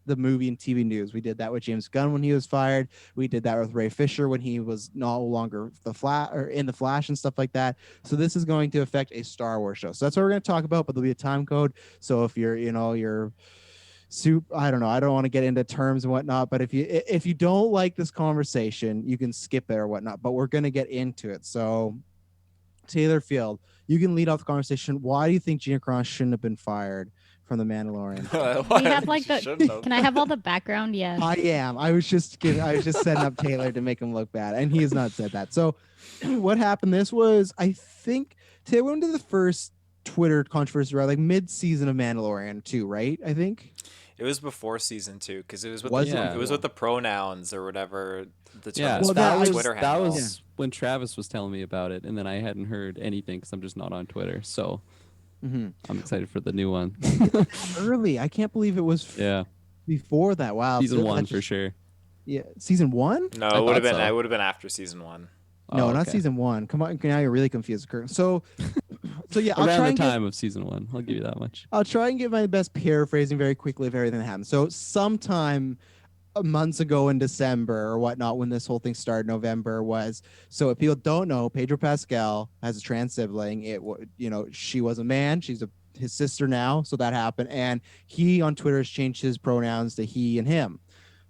the movie and TV news. We did that with James Gunn when he was fired. We did that with Ray Fisher when he was no longer in the Flash and stuff like that. So this is going to affect a Star Wars show. So that's what we're going to talk about, but there'll be a time code. So if you're I don't know, I don't want to get into terms and whatnot, but if you don't like this conversation, you can skip it or whatnot, but we're going to get into it. So Taylor Field, you can lead off the conversation. Why do you think Gina Carano shouldn't have been fired from The Mandalorian? We have like can I have all the background? Yes. I was just setting up Taylor to make him look bad, and he has not said that. So what happened? This was, I think, Taylor went into the first Twitter controversy around like mid-season of Mandalorian 2, right? I think it was before season 2 because it was with with the pronouns or whatever. That was when Travis was telling me about it, and then I hadn't heard anything because I'm just not on Twitter. So I'm excited for the new one. Early, I can't believe it was. Before that. Wow, season 1 for sure. Yeah, season 1. No, it would have been. It would have been after season 1. No, not season 1. Come on, now you're really confused. So yeah, I'll try the time of season 1. I'll give you that much. I'll try and give my best paraphrasing very quickly of everything that happened. So sometime months ago in December or whatnot, when this whole thing started, November was. So if people don't know, Pedro Pascal has a trans sibling. She was a man. She's his sister now. So that happened, and he on Twitter has changed his pronouns to he and him.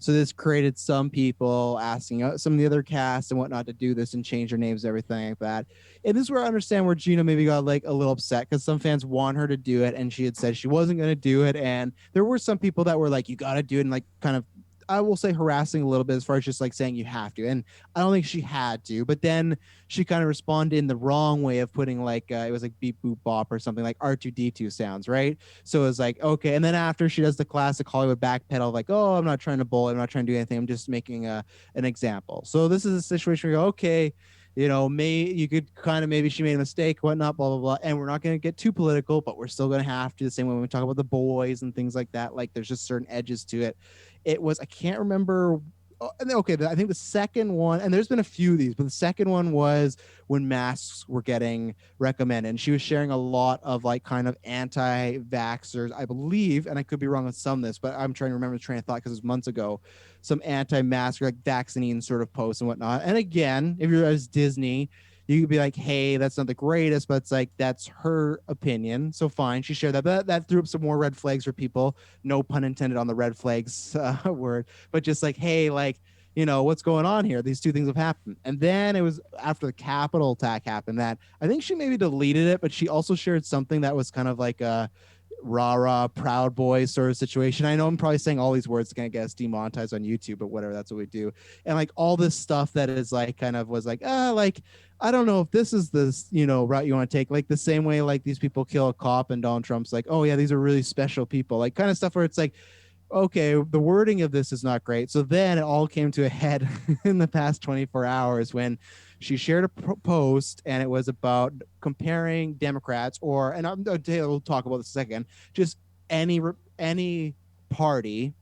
So this created some people asking some of the other cast and whatnot to do this and change their names and everything like that. And this is where I understand where Gina maybe got like a little upset because some fans want her to do it, and she had said she wasn't going to do it. And there were some people that were like, you got to do it, and like kind of, I will say, harassing a little bit as far as just like saying you have to. And I don't think she had to, but then she kind of responded in the wrong way of putting like, it was like beep boop bop or something like R2D2 sounds, right? So it was like, okay. And then after she does the classic Hollywood backpedal, like, oh, I'm not trying to bully, I'm not trying to do anything, I'm just making an example. So this is a situation where you go, okay, you could kind of, maybe she made a mistake, whatnot, blah, blah, blah. And we're not going to get too political, but we're still going to have to, the same way when we talk about the boys and things like that. Like there's just certain edges to it. It was, I can't remember. Okay, I think the second one, and there's been a few of these, but the second one was when masks were getting recommended. And she was sharing a lot of like kind of anti-vaxxers, I believe, and I could be wrong on some of this, but I'm trying to remember the train of thought because it was months ago, some anti-mask, like vaccine sort of posts and whatnot. And again, if you're as Disney, you could be like, hey, that's not the greatest, but it's like, that's her opinion. So fine, she shared that. But that threw up some more red flags for people. No pun intended on the red flags word, but just like, hey, like, what's going on here? These two things have happened. And then it was after the Capitol attack happened that I think she maybe deleted it, but she also shared something that was kind of like a rah-rah Proud Boys sort of situation. I know I'm probably saying all these words going to get us demonetized on YouTube, but whatever, that's what we do. And like all this stuff that is like kind of was like, like, I don't know if this is this, route you want to take, like the same way like these people kill a cop and Donald Trump's like, oh yeah, these are really special people, like kind of stuff where it's like, okay, the wording of this is not great. So then it all came to a head in the past 24 hours when she shared a post, and it was about comparing Democrats we'll talk about this in a second, just any party,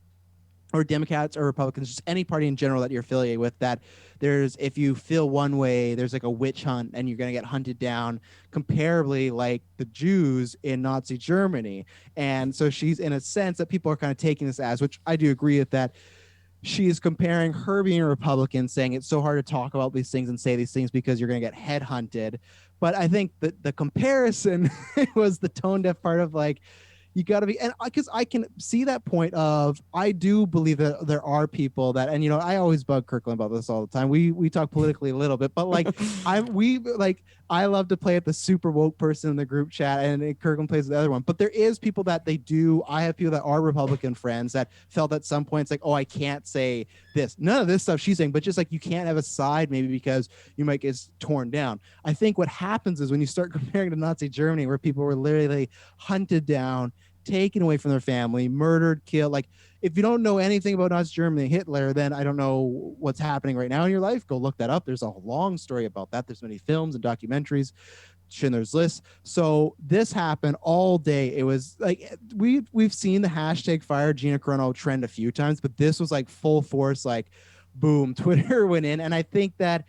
or Democrats or Republicans, just any party in general that you're affiliated with, that if you feel one way, there's like a witch hunt and you're going to get hunted down comparably like the Jews in Nazi Germany. And so she's, in a sense, that people are kind of taking this as, which I do agree with, that she is comparing her being a Republican, saying it's so hard to talk about these things and say these things because you're going to get headhunted. But I think that the comparison was the tone deaf part of like, you got to be, and because I can see that point of, I do believe that there are people that, and I always bug Kirkland about this all the time. We talk politically a little bit, but like I love to play at the super woke person in the group chat, and Kirkland plays the other one. But there is people that I have people that are Republican friends that felt at some point it's like, oh, I can't say this, none of this stuff she's saying, but just like you can't have a side maybe because you might get torn down. I think what happens is when you start comparing to Nazi Germany, where people were literally hunted down, taken away from their family, murdered, killed. Like, if you don't know anything about Nazi Germany, Hitler, then I don't know what's happening right now in your life. Go look that up. There's a long story about that. There's many films and documentaries, Schindler's List. So this happened all day. It was like, we've seen the hashtag fire Gina Carano trend a few times, but this was like full force, like boom, Twitter went in. And I think that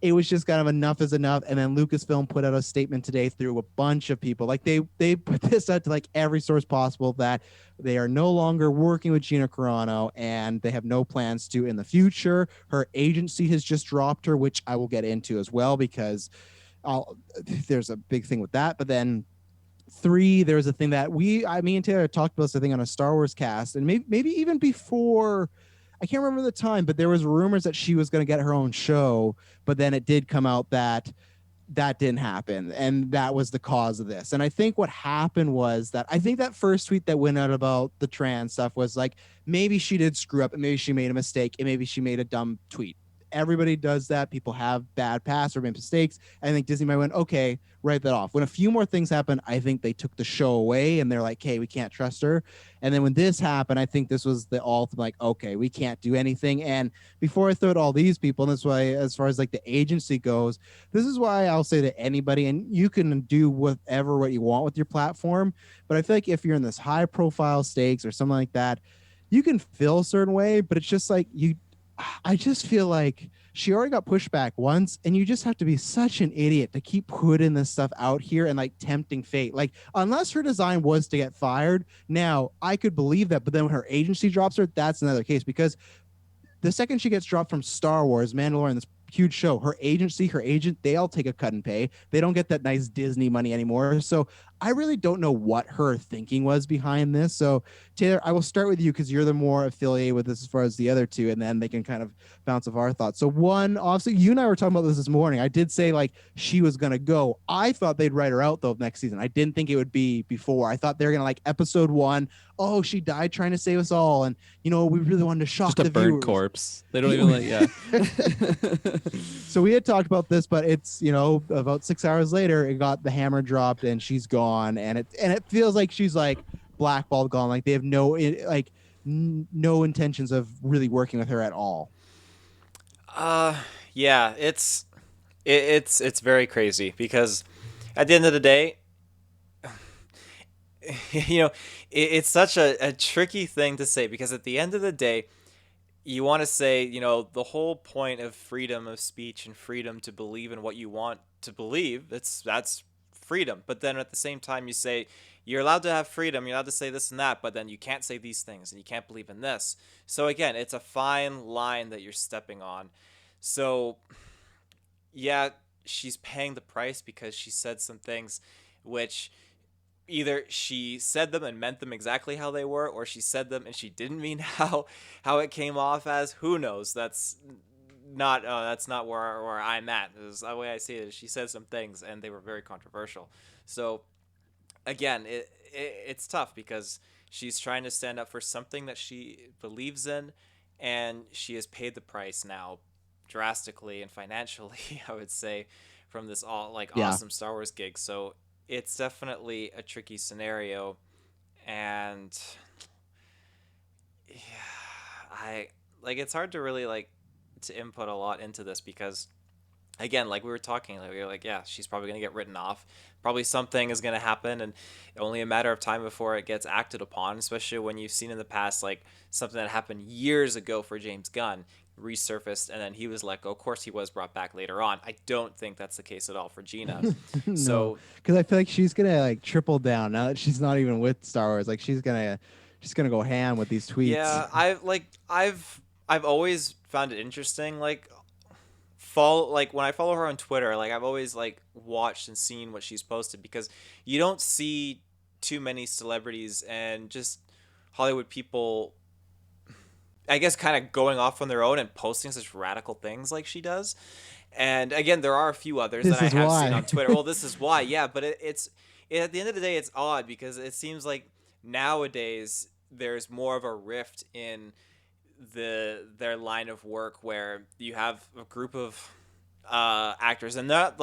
it was just kind of enough is enough. And then Lucasfilm put out a statement today through a bunch of people. Like they put this out to like every source possible that they are no longer working with Gina Carano and they have no plans to in the future. Her agency has just dropped her, which I will get into as well because there's a big thing with that. But then 3, there was a thing that me and Taylor talked about this, I think, on a Star Wars cast, and maybe even before. I can't remember the time, but there was rumors that she was going to get her own show, but then it did come out that didn't happen, and that was the cause of this. And I think what happened was that I think that first tweet that went out about the trans stuff was like, maybe she did screw up, and maybe she made a mistake, and maybe she made a dumb tweet. Everybody does that. People have bad past or made mistakes. I think Disney might went, okay, write that off. When a few more things happened, I think they took the show away and they're like, hey, we can't trust her. And then when this happened, I think this was the ultimate, like, okay, we can't do anything. And before I throw at all these people, and that's why, as far as like the agency goes, this is why I'll say to anybody, and you can do what you want with your platform. But I feel like if you're in this high profile stakes or something like that, you can feel a certain way, but it's just like I just feel like she already got pushed back once, and you just have to be such an idiot to keep putting this stuff out here and like tempting fate. Like, unless her design was to get fired, now I could believe that. But then when her agency drops her, that's another case, because the second she gets dropped from Star Wars, Mandalorian, this huge show, her agency, her agent, they all take a cut and pay. They don't get that nice Disney money anymore. So I really don't know what her thinking was behind this. So Taylor, I will start with you because you're the more affiliated with this as far as the other two, and then they can kind of bounce off our thoughts. So one, obviously, you and I were talking about this morning. I did say like she was going to go. I thought they'd write her out though next season. I didn't think it would be before. I thought they were going to like episode 1. Oh, she died trying to save us all. And, we really wanted to shock the viewers. Just a burnt corpse. They don't even like, yeah. So we had talked about this, but it's, about 6 hours later, it got the hammer dropped and she's gone. And it feels like she's like blackballed, gone. Like they have no intentions of really working with her at all. Yeah, it's very crazy because at the end of the day, it's such a tricky thing to say, because at the end of the day, you want to say, the whole point of freedom of speech and freedom to believe in what you want to believe, that's freedom. But then at the same time, you say you're allowed to have freedom, you're allowed to say this and that, but then you can't say these things and you can't believe in this. So again, it's a fine line that you're stepping on. So yeah, she's paying the price because she said some things which either she said them and meant them exactly how they were, or she said them and she didn't mean how it came off as. Who knows? That's not where I'm at. The way I see it is she said some things and they were very controversial. So again, it's tough because she's trying to stand up for something that she believes in, and she has paid the price now drastically and financially, I would say, from this awesome Star Wars gig. So it's definitely a tricky scenario, and yeah, it's hard to really to input a lot into this because, again, like we were talking, we were like, yeah, she's probably gonna get written off. Probably something is gonna happen, and only a matter of time before it gets acted upon. Especially when you've seen in the past, like something that happened years ago for James Gunn resurfaced and then he was let go. Of course, he was brought back later on. I don't think that's the case at all for Gina. No, so because I feel like she's gonna triple down now that she's not even with Star Wars. Like she's gonna go ham with these tweets. Yeah, I've always found it interesting. When I follow her on Twitter, I've always watched and seen what she's posted, because you don't see too many celebrities and just Hollywood people, I guess, kind of going off on their own and posting such radical things like she does. And again, there are a few others that I have seen on Twitter. Well, this is why, yeah. But it's at the end of the day, it's odd because it seems like nowadays there's more of a rift in their line of work, where you have a group of actors, and they're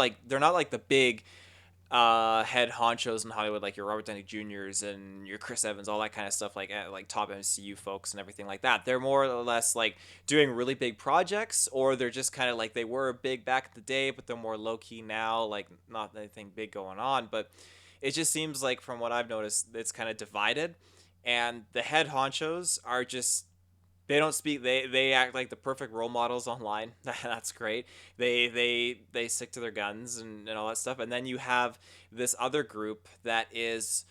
not like the big head honchos in Hollywood, like your Robert Downey Jr.'s and your Chris Evans, all that kind of stuff, like top MCU folks and everything like that. They're more or less doing really big projects, or they're just kind of they were big back in the day, but they're more low key now, not anything big going on. But it just seems like, from what I've noticed, it's kind of divided, and the head honchos are just They don't speak. They act like the perfect role models online. That's great. They stick to their guns and all that stuff. And then you have this other group that is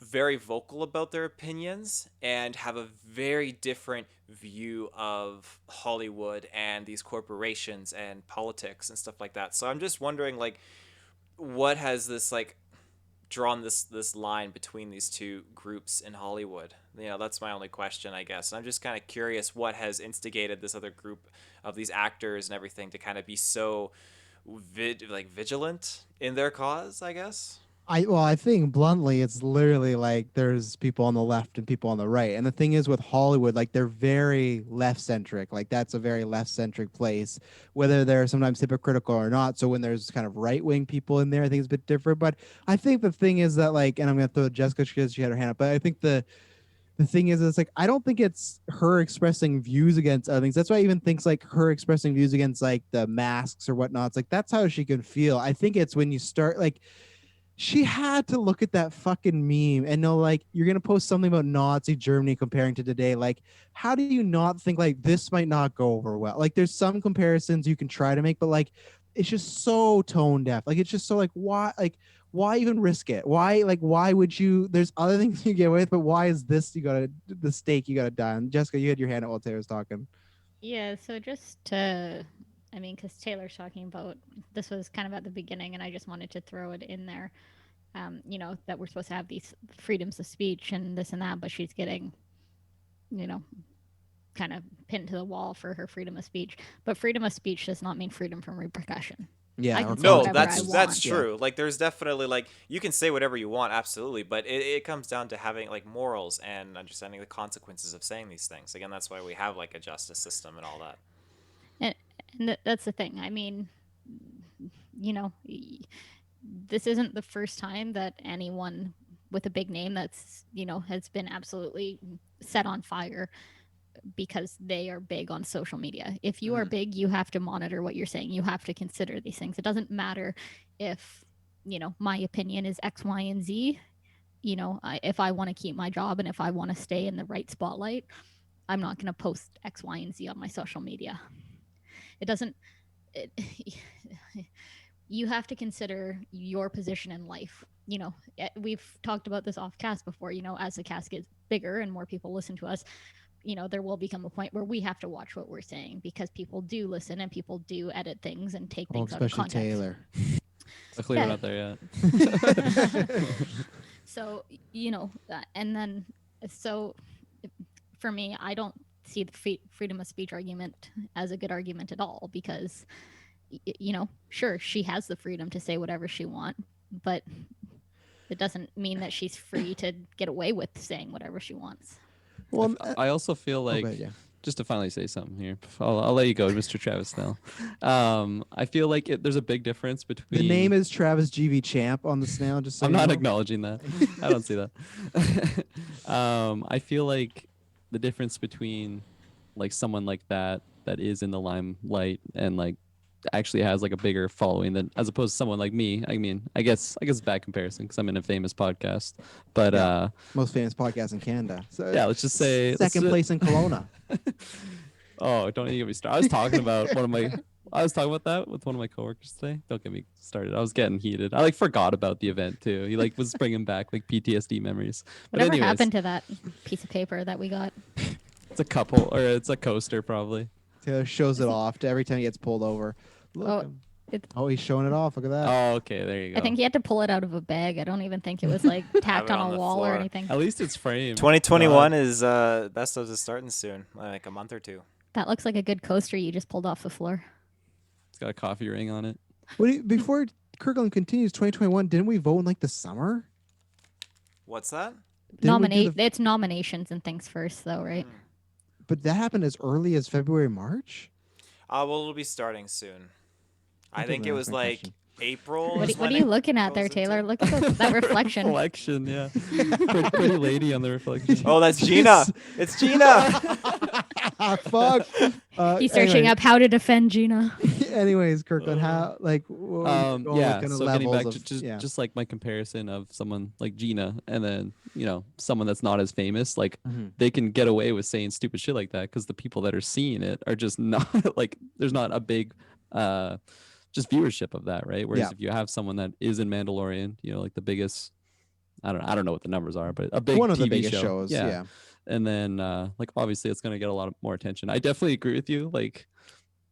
very vocal about their opinions and have a very different view of Hollywood and these corporations and politics and stuff like that. So I'm just wondering, like, what has this like drawn this line between these two groups in Hollywood? That's my only question, I guess. And I'm just kind of curious what has instigated this other group of these actors and everything to kind of be so vigilant in their cause, I guess. I think bluntly, it's literally like there's people on the left and people on the right. And the thing is with Hollywood, like they're very left centric. Like that's a very left centric place, whether they're sometimes hypocritical or not. So when there's kind of right wing people in there, I think it's a bit different. But I think the thing is that like, and I'm going to throw Jessica because she had her hand up, but I think the thing is, it's like, I don't think it's her expressing views against other things. That's why I even think like her expressing views against like the masks or whatnot. It's like, that's how she can feel. I think it's when you start like, she had to look at that fucking meme and know, like, you're going to post something about Nazi Germany comparing to today. Like, how do you not think, like, this might not go over well? Like, there's some comparisons you can try to make, but, like, it's just so tone deaf. Like, it's just so, like, why even risk it? Why would you? There's other things you get away with, but why is this the stake you got to die on? Jessica, you had your hand up while Taylor was talking. Yeah, so just to, because Taylor's talking about, this was kind of at the beginning, and I just wanted to throw it in there, that we're supposed to have these freedoms of speech and this and that, but she's getting, kind of pinned to the wall for her freedom of speech. But freedom of speech does not mean freedom from repercussion. Yeah, no, that's true. Like, there's definitely, like, you can say whatever you want, absolutely, but it comes down to having like morals and understanding the consequences of saying these things. Again, that's why we have like a justice system and all that. And that's the thing. This isn't the first time that anyone with a big name that's, has been absolutely set on fire because they are big on social media. If you are big, you have to monitor what you're saying. You have to consider these things. It doesn't matter if, my opinion is X, Y, and Z. If I want to keep my job and if I want to stay in the right spotlight, I'm not going to post X, Y, and Z on my social media. You have to consider your position in life. We've talked about this off cast before, as the cast gets bigger and more people listen to us, there will become a point where we have to watch what we're saying because people do listen and people do edit things and take things out of context. Especially Taylor. Luckily, we're not there yet. So, and then, so for me, I don't see the freedom of speech argument as a good argument at all because, sure, she has the freedom to say whatever she wants, but it doesn't mean that she's free to get away with saying whatever she wants. Well, I also feel like, just to finally say something here, I'll let you go, Mr. Travis now. I feel like there's a big difference between... The name is Travis GV Champ on the snail, just so I'm not acknowledging that. I don't see that. I feel like the difference between like someone like that is in the limelight and like actually has like a bigger following than as opposed to someone like me. I guess it's a bad comparison because I'm in a famous podcast, but most famous podcast in Canada. So yeah, let's just say second place in Kelowna. Oh, don't even get me started. I was talking about that with one of my coworkers today. Don't get me started. I was getting heated. I like forgot about the event too. He like was bringing back like PTSD memories. Whatever happened to that piece of paper that we got? It's a coaster probably. Taylor shows it off to every time he gets pulled over. Look, he's showing it off. Look at that. Oh, okay, there you go. I think he had to pull it out of a bag. I don't even think it was like tacked on a wall or anything. At least it's framed. 2021 is best of is starting soon, like a month or two. That looks like a good coaster you just pulled off the floor. It's got a coffee ring on it. Before Kirkland continues, 2021, didn't we vote in like the summer? What's that? It's nominations and things first, though, right? But that happened as early as February, March? Well, it'll be starting soon. I think it was like April. What are you looking at there, Taylor? Look at that reflection. Reflection, yeah. Pretty lady on the reflection. Oh, that's Gina. It's Gina. Fuck. He's searching up how to defend Gina. anyways, Kirkland, how like what were you going with Yeah, kind of so getting levels back of to just like my comparison of someone like Gina and then someone that's not as famous, like Mhm. they can get away with saying stupid shit like that because the people that are seeing it are just not like there's not a big just viewership of that, right? Whereas Yeah. if you have someone that is in Mandalorian, like the biggest, I don't know what the numbers are, but a big One of the TV biggest show, shows. Yeah. and then like obviously it's gonna get a lot more attention. I definitely agree with you, like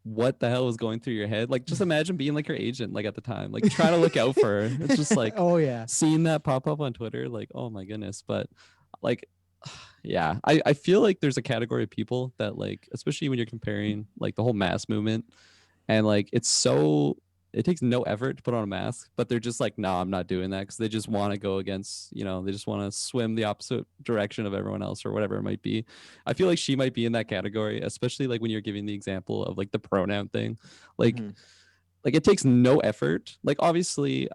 what the hell was going through your head? Like just imagine being like her agent, like at the time, like trying to look out for her. It's just like oh yeah. seeing that pop up on Twitter, like, oh my goodness. But like yeah, I feel like there's a category of people that like, especially when you're comparing like the whole mask movement, and like it takes no effort to put on a mask, but they're just like, no, I'm not doing that because they just want to go against, they just want to swim the opposite direction of everyone else or whatever it might be. I feel like she might be in that category, especially like when you're giving the example of like the pronoun thing, like Mhm. like it takes no effort. Like obviously,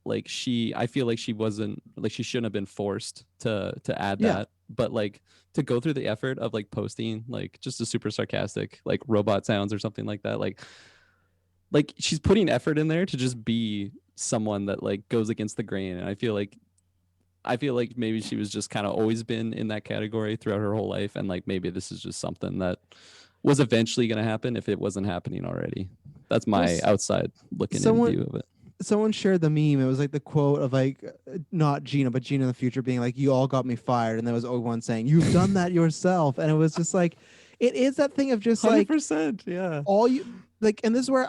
like I feel like she wasn't like she shouldn't have been forced to add Yeah. that, but like to go through the effort of like posting like just a super sarcastic like robot sounds or something like she's putting effort in there to just be someone that like goes against the grain. And I feel like maybe she was just kind of always been in that category throughout her whole life, and like maybe this is just something that was eventually going to happen if it wasn't happening already. That's Well, my outside looking in someone view of it. someone shared the meme. It was like the quote of like not Gina, but Gina in the future being like, "You all got me fired," and there was Obi-Wan saying, "You've done that yourself," and it was just like, it is that thing of just like 100%, yeah. all you like, and this is where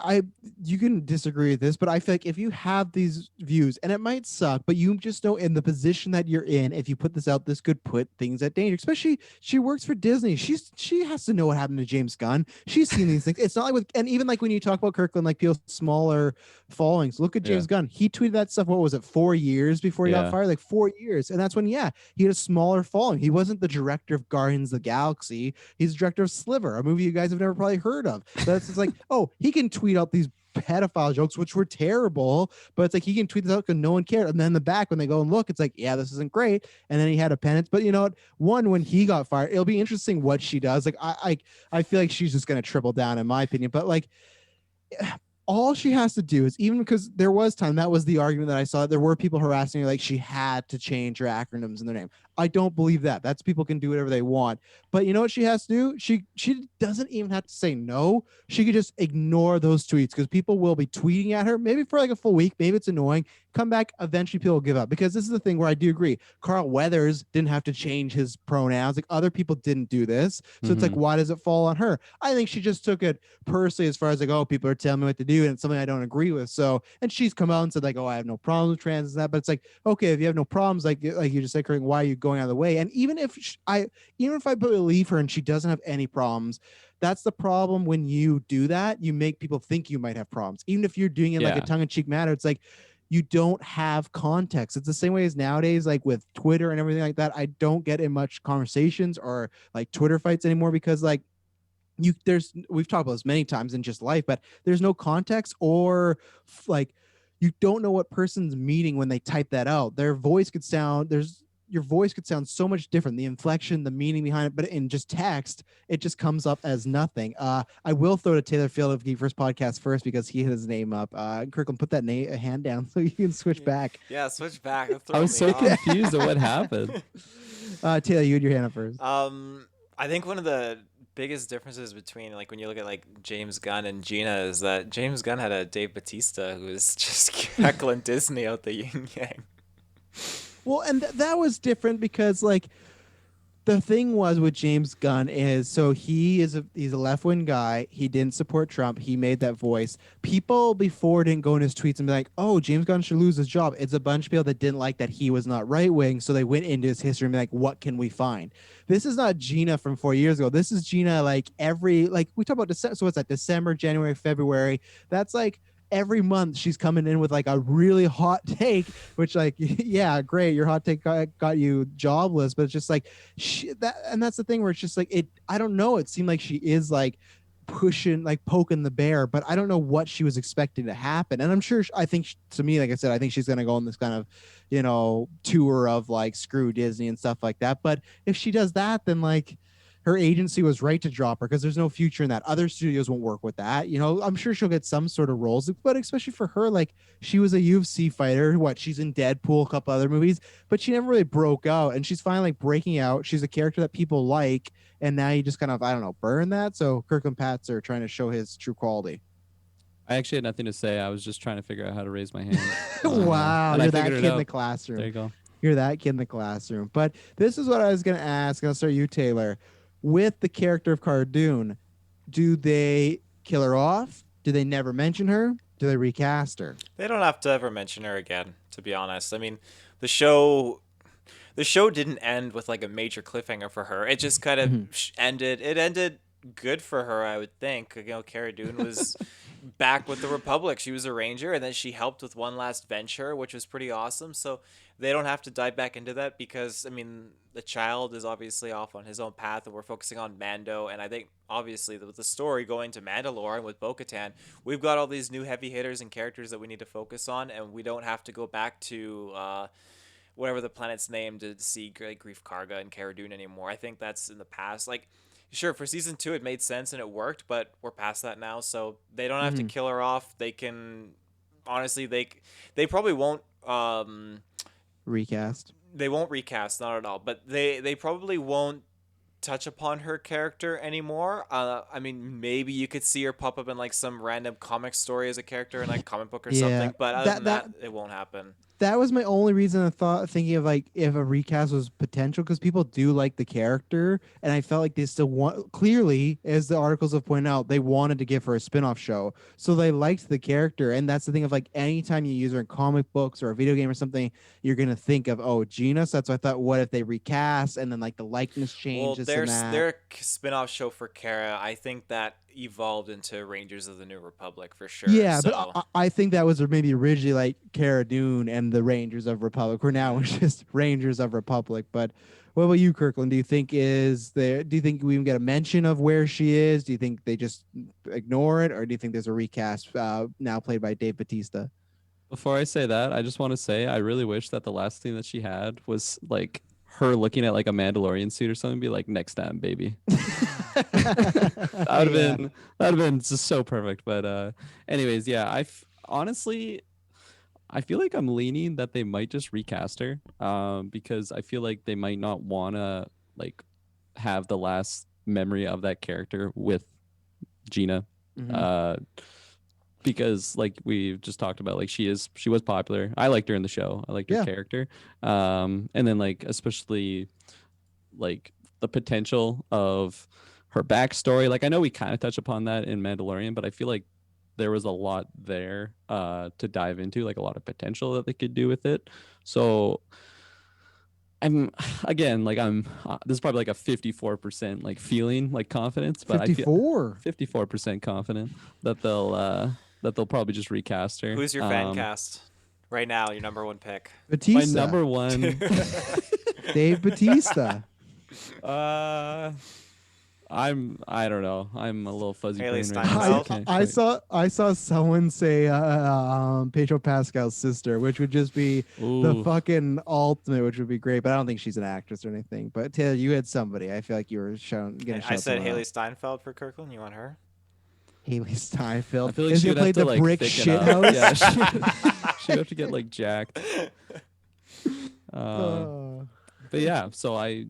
you can disagree with this, but I feel like if you have these views, and it might suck, but you just know in the position that you're in, if you put this out, this could put things at danger. Especially she works for Disney. She has to know what happened to James Gunn. She's seen these things. It's not like and even like when you talk about Kirkland, like people smaller followings. Look at James Yeah. Gunn. He tweeted that stuff. What was it? 4 years before he got Yeah. fired. Like 4 years, and that's when he had a smaller following. He wasn't the director of Guardians of the Galaxy. He's the director of Sliver, a movie you guys have never probably heard of. That's just like, oh, he can tweet out these pedophile jokes, which were terrible, but it's like he can tweet this out because no one cared. And then in the back, when they go and look, it's like, yeah, this isn't great. And then he had a penance. But you know what? When he got fired, it'll be interesting what she does. Like I feel like she's just gonna triple down, in my opinion. But like all she has to do is, even because there was time, that was the argument that I saw, there were people harassing her like she had to change her acronyms in their name. I don't believe that. That's people can do whatever they want. But you know what she has to do? She doesn't even have to say no. She could just ignore those tweets because people will be tweeting at her, maybe for like a full week. Maybe it's annoying. Come back. Eventually people will give up, because this is the thing where I do agree. Carl Weathers didn't have to change his pronouns. Like other people didn't do this. So it's like, why does it fall on her? I think she just took it personally, as far as like, oh, people are telling me what to do, and it's something I don't agree with. So, and she's come out and said like, oh, I have no problems with trans and that. But it's like, okay, if you have no problems, like you just said, why are you going out of the way? And even if I believe her and she doesn't have any problems, that's the problem. When you do that, you make people think you might have problems. Even if you're doing it like a tongue-in-cheek matter, it's like you don't have context. It's the same way as nowadays, like with Twitter and everything like that. I don't get in much conversations or like Twitter fights anymore, because like we've talked about this many times in just life, but there's no context, or like you don't know what person's meaning when they type that out. Your voice could sound so much different, the inflection, the meaning behind it, but in just text, it just comes up as nothing. I will throw to Taylor Field of GeekVerse podcast first, because he had his name up. Kirkland, put that hand down so you can switch back. Yeah, switch back. I was so confused at what happened. Taylor, you had your hand up first. I think one of the biggest differences between like when you look at like James Gunn and Gina is that James Gunn had a Dave Bautista who was just heckling Disney out the yin yang. Well, and that was different, because like the thing was with James Gunn is, so he's a left-wing guy. He didn't support Trump. He made that voice. People before didn't go in his tweets and be like, oh, James Gunn should lose his job. It's a bunch of people that didn't like that he was not right-wing, so they went into his history and be like, what can we find? This is not Gina from 4 years ago. This is Gina like we talk about December. So what's that? December, January, February. That's like every month she's coming in with like a really hot take, which like, yeah, great, your hot take got you jobless, but it's just like that's the thing where it's just like I don't know, it seemed like she is like pushing, like poking the bear, but I don't know what she was expecting to happen. And I'm sure to me, like I said, I think she's gonna go on this kind of tour of like screw Disney and stuff like that. But if she does that, then like her agency was right to drop her because there's no future in that. Other studios won't work with that. You know, I'm sure she'll get some sort of roles, but especially for her, like she was a UFC fighter. What, she's in Deadpool, a couple other movies, but she never really broke out. And she's finally like breaking out. She's a character that people like, and now you just kind of, I don't know, burn that. So Kirkland Patz are trying to show his true quality. I actually had nothing to say. I was just trying to figure out how to raise my hand. Wow, and you're I that figured kid it in the out. classroom. There you go. You're that kid in the classroom. But this is what I was going to ask. I'll start you, Taylor. With the character of Cara Dune, do they kill her off? Do they never mention her? Do they recast her? They don't have to ever mention her again, to be honest. I mean, the show didn't end with like a major cliffhanger for her. It just kind of ended. It ended good for her, I would think. You know, Cara Dune was back with the Republic. She was a ranger, and then she helped with one last venture, which was pretty awesome. So they don't have to dive back into that because, I mean, the child is obviously off on his own path, and we're focusing on Mando. And I think, obviously, with the story going to Mandalorian with Bo-Katan, we've got all these new heavy hitters and characters that we need to focus on, and we don't have to go back to whatever the planet's name to see like Grief Karga and Cara Dune anymore. I think that's in the past. Like, sure, for season 2 it made sense and it worked, but we're past that now, so they don't have to kill her off. They can, honestly, they probably won't Recast. They won't recast, not at all, but they probably won't touch upon her character anymore. I mean, maybe you could see her pop up in like some random comic story as a character in like comic book or something, but other than that, it won't happen. That was my only reason I thinking of like if a recast was potential, because people do like the character, and I felt like they still want, clearly, as the articles have pointed out, they wanted to give her a spin-off show, so they liked the character. And that's the thing of like anytime you use her in comic books or a video game or something, you're gonna think of, oh, Gina. So that's why I thought, what if they recast and then like the likeness changes? Well, and their spin-off show for Kara, I think that evolved into Rangers of the New Republic for sure. Yeah, so. but I think that was maybe originally like Cara Dune and the Rangers of Republic. We're now just Rangers of Republic. But what about you, Kirkland? Do you think do you think we even get a mention of where she is? Do you think they just ignore it, or do you think there's a recast now played by Dave Bautista? Before I say that, I just want to say I really wish that the last thing that she had was like her looking at like a Mandalorian suit or something, be like, next time, baby. That'd have been just so perfect. But anyways, yeah, honestly, I feel like I'm leaning that they might just recast her, because I feel like they might not want to like have the last memory of that character with Gina. Because like we just talked about, like she was popular. I liked her in the show. I liked her character. And then like especially like the potential of her backstory. Like I know we kind of touch upon that in Mandalorian, but I feel like there was a lot there to dive into, like a lot of potential that they could do with it. So I'm again like this is probably like a 54% like feeling like confidence, but 54 54% confident that they'll probably just recast her. Who's your fan cast right now? Your number one pick? Batista. My number one, Dave Bautista. I don't know. I'm a little fuzzy. Haley brain right now. I saw someone say Pedro Pascal's sister, which would just be the fucking ultimate, which would be great. But I don't think she's an actress or anything. But Taylor, you had somebody. I feel like you were I said Haley Steinfeld for Kirkland. You want her? Haley Steinfeld. I feel like Is she she would played have to the like brick thicken shit up. house? Yeah, she would have to get like jacked. But yeah, so I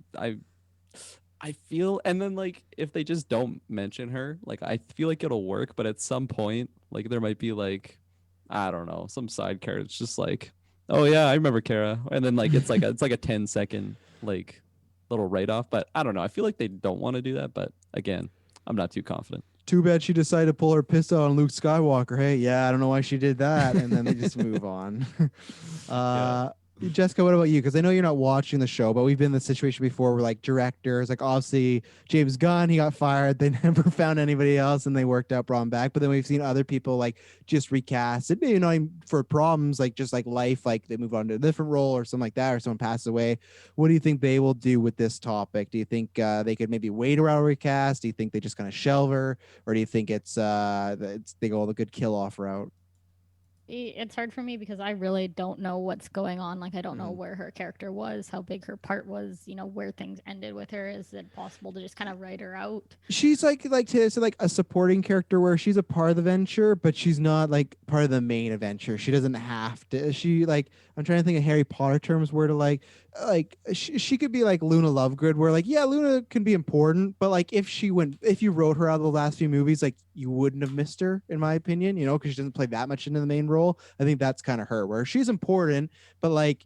feel, and then like if they just don't mention her, like I feel like it'll work, but at some point like there might be like, I don't know, some side character. It's just like, oh yeah, I remember Kara, and then like it's like a 10-second like little write off. But I don't know, I feel like they don't want to do that, but again, I'm not too confident. Too bad she decided to pull her pistol on Luke Skywalker. Hey, yeah, I don't know why she did that, and then they just move on. Jessica, what about you? Because I know you're not watching the show, but we've been in this situation before where like directors, like obviously James Gunn, he got fired. They never found anybody else and they worked out, brought him back. But then we've seen other people like just recast it, maybe not even for problems, like just like life, like they move on to a different role or something like that, or someone passes away. What do you think they will do with this topic? Do you think they could maybe wait around recast? Do you think they just kind of shelve her? Or do you think it's they go the good kill off route? It's hard for me because I really don't know what's going on. Like, I don't know Mhm. where her character was, how big her part was, where things ended with her. Is it possible to just kind of write her out? She's like a supporting character where she's a part of the venture, but she's not like part of the main adventure. She doesn't have to. She like I'm trying to think of Harry Potter terms where to she could be like Luna Lovegood, where like yeah, Luna can be important, but like if you wrote her out of the last few movies, like you wouldn't have missed her, in my opinion, because she doesn't play that much into the main role. I think that's kind of her, where she's important, but like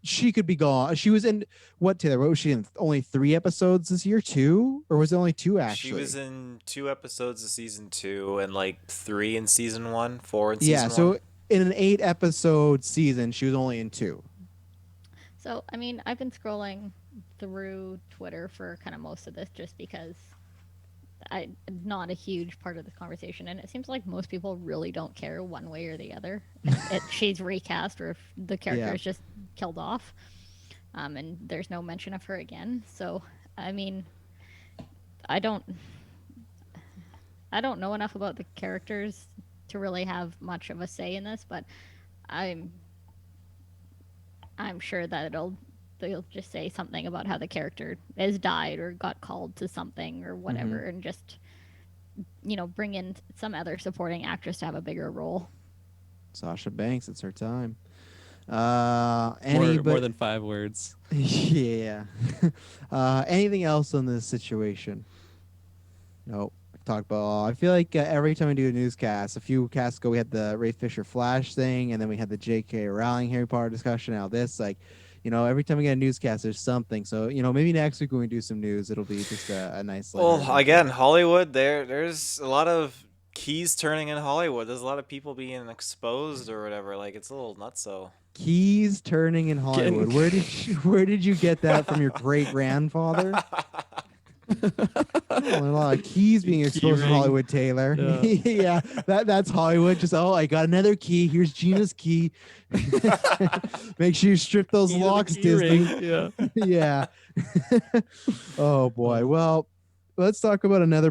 she could be gone. She was in what, Taylor? What was she in? Only 3 episodes this year, two, or was it only two She was actually? in 2 episodes of season 2 and like 3 in season 1, 4 in Yeah, season 1. so in an 8 episode season, she was only in two. So, I mean, I've been scrolling through Twitter for kind of most of this just because I'm not a huge part of this conversation, and it seems like most people really don't care one way or the other if she's recast or if the character Yeah, is just killed off, and there's no mention of her again. So, I mean, I don't, I don't know enough about the characters to really have much of a say in this, but I'm, I'm sure that they'll just say something about how the character has died or got called to something or mm-hmm. whatever, and just bring in some other supporting actress to have a bigger role. Sasha Banks, it's her time. More But than 5 words. yeah. Anything else on this situation? Nope. Talk about. I feel like every time we do a newscast, a few casts ago we had the Ray Fisher Flash thing, and then we had the J.K. Rowling Harry Potter discussion. Now this, every time we get a newscast, there's something. So maybe next week when we do some news, it'll be just a nice lighthearted Well, intro. again, Hollywood, there's a lot of keys turning in Hollywood. There's a lot of people being exposed or whatever. Like, it's a little nutso. Keys turning in Hollywood. Getting Where did you get that from? Your great grandfather? Oh, a lot of keys being key exposed in ring. Hollywood, Taylor. Yeah. Yeah, that's Hollywood. Just I got another key. Here's Gina's key. Make sure you strip those Key to the locks, key Disney. ring. Yeah. Yeah. Oh boy. Well, let's talk about another